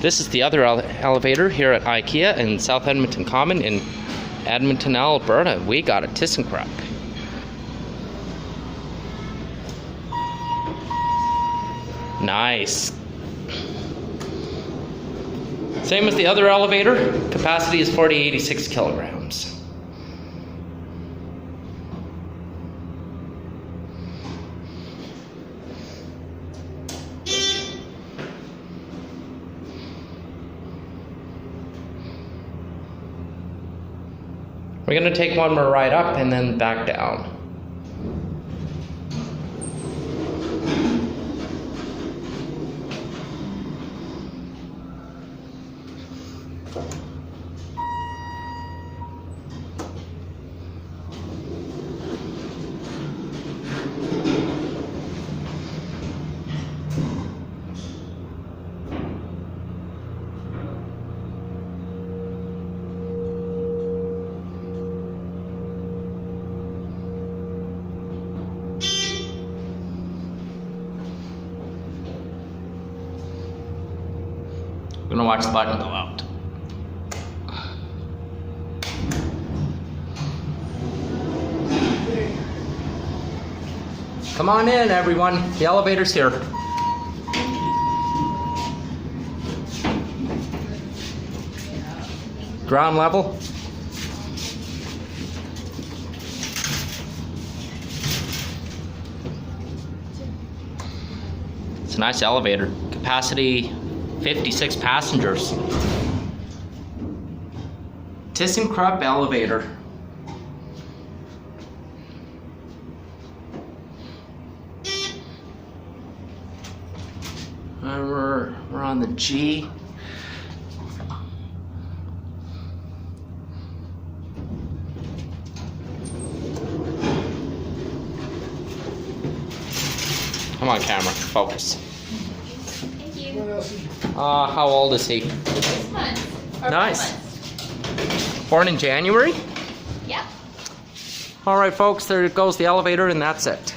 This is the other elevator here at Ikea in South Edmonton Common in Edmonton, Alberta. We got a Thyssenkrupp. Nice. Same as the other elevator. Capacity is 86 kilograms. We're going to take one more ride up and then back down. We're gonna watch the button go out. Come on in, everyone. The elevator's here. Ground level. It's a nice elevator. Capacity 56 passengers. Thyssenkrupp elevator. We're on the G. Come on, camera, focus. How old is he? 6 months. Or Nice. 4 months. Born in January? Yep. All right, folks, there goes the elevator, and that's it.